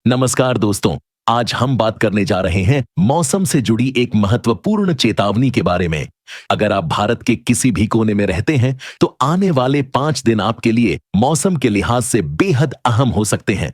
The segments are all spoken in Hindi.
नमस्कार दोस्तों। आज हम बात करने जा रहे हैं मौसम से जुड़ी एक महत्वपूर्ण चेतावनी के बारे में। अगर आप भारत के किसी भी कोने में रहते हैं तो आने वाले 5 दिन आपके लिए मौसम के लिहाज से बेहद अहम हो सकते हैं।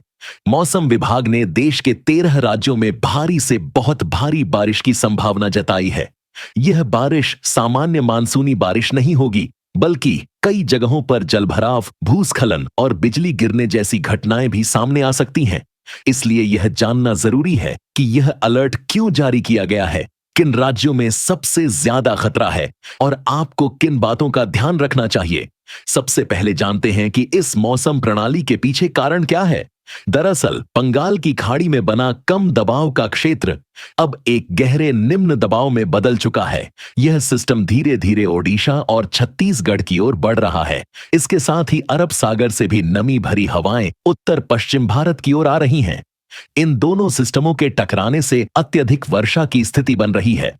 मौसम विभाग ने देश के 13 राज्यों में भारी से बहुत भारी बारिश की संभावना जताई है। यह बारिश सामान्य मानसूनी बारिश नहीं होगी, बल्कि कई जगहों पर जलभराव, भूस्खलन और बिजली गिरने जैसी घटनाएं भी सामने आ सकती हैं। इसलिए यह जानना जरूरी है कि यह अलर्ट क्यों जारी किया गया है, किन राज्यों में सबसे ज्यादा खतरा है और आपको किन बातों का ध्यान रखना चाहिए। सबसे पहले जानते हैं कि इस मौसम प्रणाली के पीछे कारण क्या है। दरअसल बंगाल की खाड़ी में बना कम दबाव का क्षेत्र अब एक गहरे निम्न दबाव में बदल चुका है। यह सिस्टम धीरे धीरे ओडिशा और छत्तीसगढ़ की ओर बढ़ रहा है। इसके साथ ही अरब सागर से भी नमी भरी हवाएं उत्तर पश्चिम भारत की ओर आ रही हैं। इन दोनों सिस्टमों के टकराने से अत्यधिक वर्षा की स्थिति बन रही है।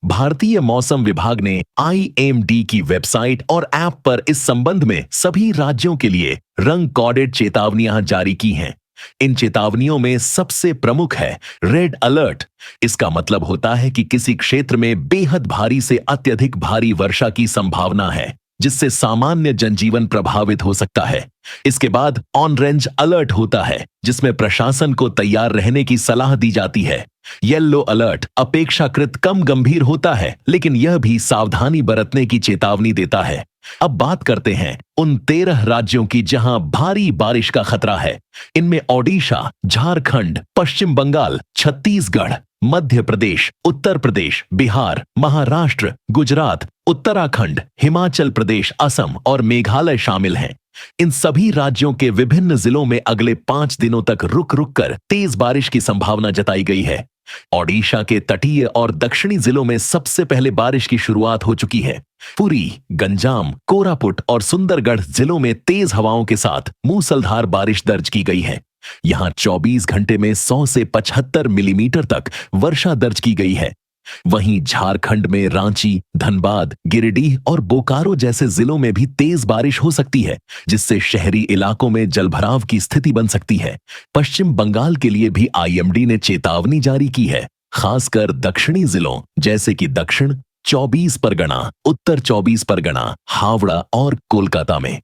भारतीय मौसम विभाग ने IMD की वेबसाइट और ऐप पर इस संबंध में सभी राज्यों के लिए रंग कोडेड चेतावनियां जारी की हैं। इन चेतावनियों में सबसे प्रमुख है रेड अलर्ट। इसका मतलब होता है कि किसी क्षेत्र में बेहद भारी से अत्यधिक भारी वर्षा की संभावना है, जिससे सामान्य जनजीवन प्रभावित हो सकता है। इसके बाद ऑरेंज अलर्ट होता है, जिसमें प्रशासन को तैयार रहने की सलाह दी जाती है। येलो अलर्ट अपेक्षाकृत कम गंभीर होता है, लेकिन यह भी सावधानी बरतने की चेतावनी देता है। अब बात करते हैं उन 13 राज्यों की जहां भारी बारिश का खतरा है। इनमें ओडिशा, झारखंड, पश्चिम बंगाल, छत्तीसगढ़, मध्य प्रदेश, उत्तर प्रदेश, बिहार, महाराष्ट्र, गुजरात, उत्तराखंड, हिमाचल प्रदेश, असम और मेघालय शामिल हैं। इन सभी राज्यों के विभिन्न जिलों में अगले 5 दिनों तक रुक रुक कर तेज बारिश की संभावना जताई गई है। ओडिशा के तटीय और दक्षिणी जिलों में सबसे पहले बारिश की शुरुआत हो चुकी है। पुरी, गंजाम, कोरापुट और सुंदरगढ़ जिलों में तेज हवाओं के साथ मूसलाधार बारिश दर्ज की गई है। यहां 24 घंटे में 100 से 75 मिलीमीटर तक वर्षा दर्ज की गई है। वहीं झारखंड में रांची, धनबाद, गिरिडीह और बोकारो जैसे जिलों में भी तेज बारिश हो सकती है, जिससे शहरी इलाकों में जलभराव की स्थिति बन सकती है। पश्चिम बंगाल के लिए भी IMD ने चेतावनी जारी की है, खासकर दक्षिणी जिलों जैसे कि दक्षिण 24 परगना, उत्तर 24 परगना, हावड़ा और कोलकाता में।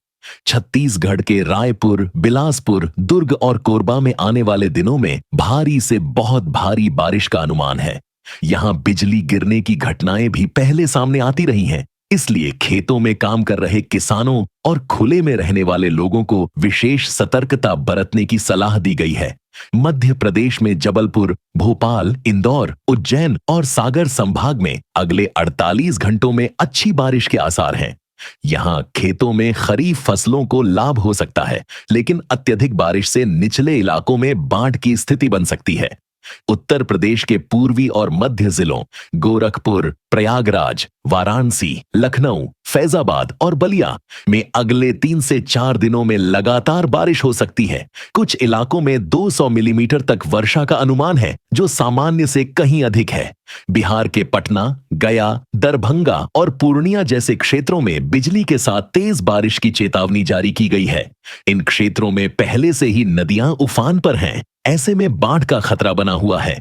छत्तीसगढ़ के रायपुर, बिलासपुर, दुर्ग और कोरबा में आने वाले दिनों में भारी से बहुत भारी बारिश का अनुमान है। यहां बिजली गिरने की घटनाएं भी पहले सामने आती रही हैं, इसलिए खेतों में काम कर रहे किसानों और खुले में रहने वाले लोगों को विशेष सतर्कता बरतने की सलाह दी गई है। मध्य प्रदेश में जबलपुर, भोपाल, इंदौर, उज्जैन और सागर संभाग में अगले 48 घंटों में अच्छी बारिश के आसार हैं। यहां खेतों में खरीफ फसलों को लाभ हो सकता है, लेकिन अत्यधिक बारिश से निचले इलाकों में बाढ़ की स्थिति बन सकती है। उत्तर प्रदेश के पूर्वी और मध्य जिलों गोरखपुर, प्रयागराज, वाराणसी, लखनऊ, फैजाबाद और बलिया में अगले 3 से 4 दिनों में लगातार बारिश हो सकती है। कुछ इलाकों में 200 मिलीमीटर तक वर्षा का अनुमान है, जो सामान्य से कहीं अधिक है। बिहार के पटना, गया, दरभंगा और पूर्णिया जैसे क्षेत्रों में बिजली के साथ तेज बारिश की चेतावनी जारी की गई है। इन क्षेत्रों में पहले से ही नदियां उफान पर हैं, ऐसे में बाढ़ का खतरा बना हुआ है।